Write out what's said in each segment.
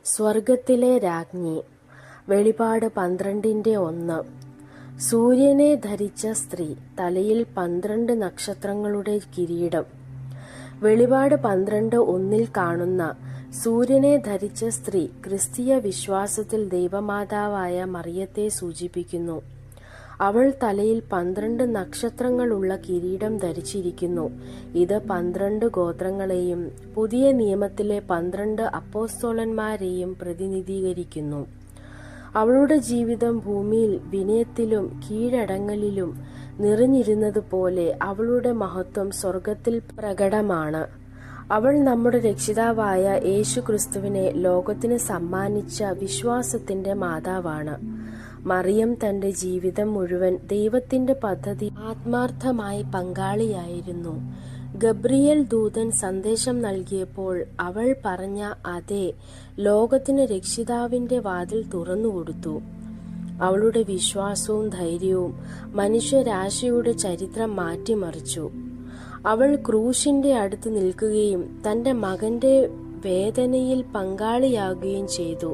സ്വർഗത്തിലെ രാജ്ഞി. വെളിപാട് 12:1. സൂര്യനെ ധരിച്ച സ്ത്രീ, തലയിൽ 12 നക്ഷത്രങ്ങളുടെ കിരീടം. വെളിപാട് 12:1 കാണുന്ന സൂര്യനെ ധരിച്ച സ്ത്രീ ക്രിസ്തീയ വിശ്വാസത്തിൽ ദൈവമാതാവായ മറിയത്തെ സൂചിപ്പിക്കുന്നു. അവൾ തലയിൽ 12 നക്ഷത്രങ്ങളുള്ള കിരീടം ധരിച്ചിരിക്കുന്നു. ഇത് 12 ഗോത്രങ്ങളെയും പുതിയ നിയമത്തിലെ 12 അപ്പോസ്തലന്മാരെയും പ്രതിനിധീകരിക്കുന്നു. അവളുടെ ജീവിതം ഭൂമിയിൽ വിനയത്തിലും കീഴടങ്ങലിലും നിറഞ്ഞിരുന്നതുപോലെ അവളുടെ മഹത്വം സ്വർഗത്തിൽ പ്രകടമാണ്. അവൾ നമ്മുടെ രക്ഷിതാവായ യേശു ക്രിസ്തുവിനെ ലോകത്തിന് സമ്മാനിച്ച വിശ്വാസത്തിന്റെ മാതാവാണ്. മറിയം തന്റെ ജീവിതം മുഴുവൻ ദൈവത്തിന്റെ പദ്ധതി ആത്മാർത്ഥമായി പങ്കാളിയായിരുന്നു. ഗബ്രിയേൽ ദൂതൻ സന്ദേശം നൽകിയപ്പോൾ അവൾ പറഞ്ഞ അതെ ലോകത്തിന് രക്ഷിതാവിന്റെ വാതിൽ തുറന്നുകൊടുത്തു. അവളുടെ വിശ്വാസവും ധൈര്യവും മനുഷ്യരാശിയുടെ ചരിത്രം മാറ്റിമറിച്ചു. അവൾ ക്രൂശിന്റെ അടുത്ത് നിൽക്കുകയും തന്റെ മകന്റെ വേദനയിൽ പങ്കാളിയാകുകയും ചെയ്തു.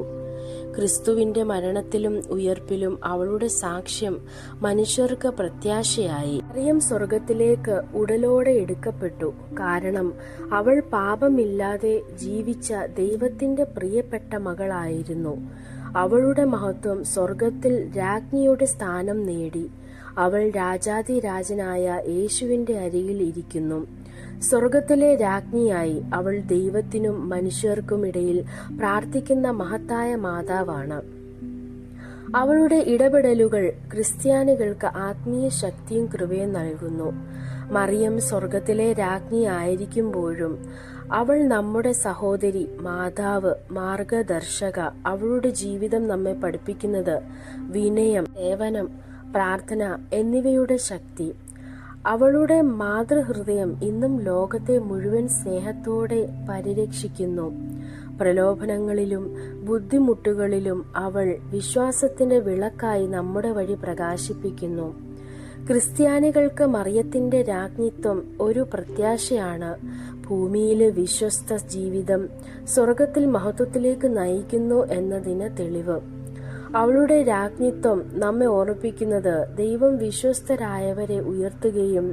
ക്രിസ്തുവിന്റെ മരണത്തിലും ഉയർപ്പിലും അവളുടെ സാക്ഷ്യം മനുഷ്യർക്ക് പ്രത്യാശയായി. മറിയം സ്വർഗത്തിലേക്ക് ഉടലോടെ എടുക്കപ്പെട്ടു. കാരണം അവൾ പാപമില്ലാതെ ജീവിച്ച ദൈവത്തിന്റെ പ്രിയപ്പെട്ട മകളായിരുന്നു. അവളുടെ മഹത്വം സ്വർഗത്തിൽ രാജ്ഞിയുടെ സ്ഥാനം നേടി. അവൾ രാജാധിരാജനായ യേശുവിന്റെ അരികിൽ ഇരിക്കുന്നു. സ്വർഗത്തിലെ രാജ്ഞിയായി അവൾ ദൈവത്തിനും മനുഷ്യർക്കുമിടയിൽ പ്രാർത്ഥിക്കുന്ന മഹത്തായ മാതാവാണ്. അവളുടെ ഇടപെടലുകൾ ക്രിസ്ത്യാനികൾക്ക് ആത്മീയ ശക്തിയും കൃപയും നൽകുന്നു. മറിയം സ്വർഗത്തിലെ രാജ്ഞിയായിരിക്കുമ്പോഴും അവൾ നമ്മുടെ സഹോദരി, മാതാവ്, മാർഗദർശക. അവളുടെ ജീവിതം നമ്മെ പഠിപ്പിക്കുന്നത് വിനയം, സേവനം, പ്രാർത്ഥന എന്നിവയുടെ ശക്തി. അവളുടെ മാതൃഹൃദയം ഇന്നും ലോകത്തെ മുഴുവൻ സ്നേഹത്തോടെ പരിരക്ഷിക്കുന്നു. പ്രലോഭനങ്ങളിലും ബുദ്ധിമുട്ടുകളിലും അവൾ വിശ്വാസത്തിന്റെ വിളക്കായി നമ്മുടെ വഴി പ്രകാശിപ്പിക്കുന്നു. ക്രിസ്ത്യാനികൾക്ക് മറിയത്തിന്റെ രാജ്ഞിത്വം ഒരു പ്രത്യാശയാണ്. ഭൂമിയിലെ വിശ്വസ്ത ജീവിതം സ്വർഗത്തിൽ മഹത്വത്തിലേക്ക് നയിക്കുന്നു എന്നതിന് തെളിവ്. അവളുടെ രാജ്ഞിത്വം നമ്മെ ഓർമ്മിപ്പിക്കുന്നത് ദൈവം വിശ്വസ്തരായവരെ ഉയർത്തുകയും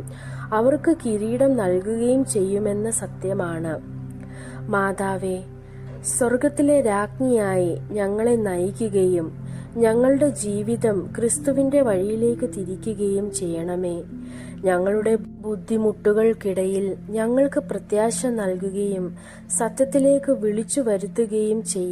അവർക്ക് കിരീടം നൽകുകയും ചെയ്യുമെന്ന സത്യമാണ്. മാതാവേ, സ്വർഗത്തിലെ രാജ്ഞിയായി ഞങ്ങളെ നയിക്കുകയും ഞങ്ങളുടെ ജീവിതം ക്രിസ്തുവിന്റെ വഴിയിലേക്ക് തിരിക്കുകയും ചെയ്യണമേ. ഞങ്ങളുടെ ബുദ്ധിമുട്ടുകൾക്കിടയിൽ ഞങ്ങൾക്ക് പ്രത്യാശ നൽകുകയും സത്യത്തിലേക്ക് വിളിച്ചു വരുത്തുകയും ചെയ്യണം.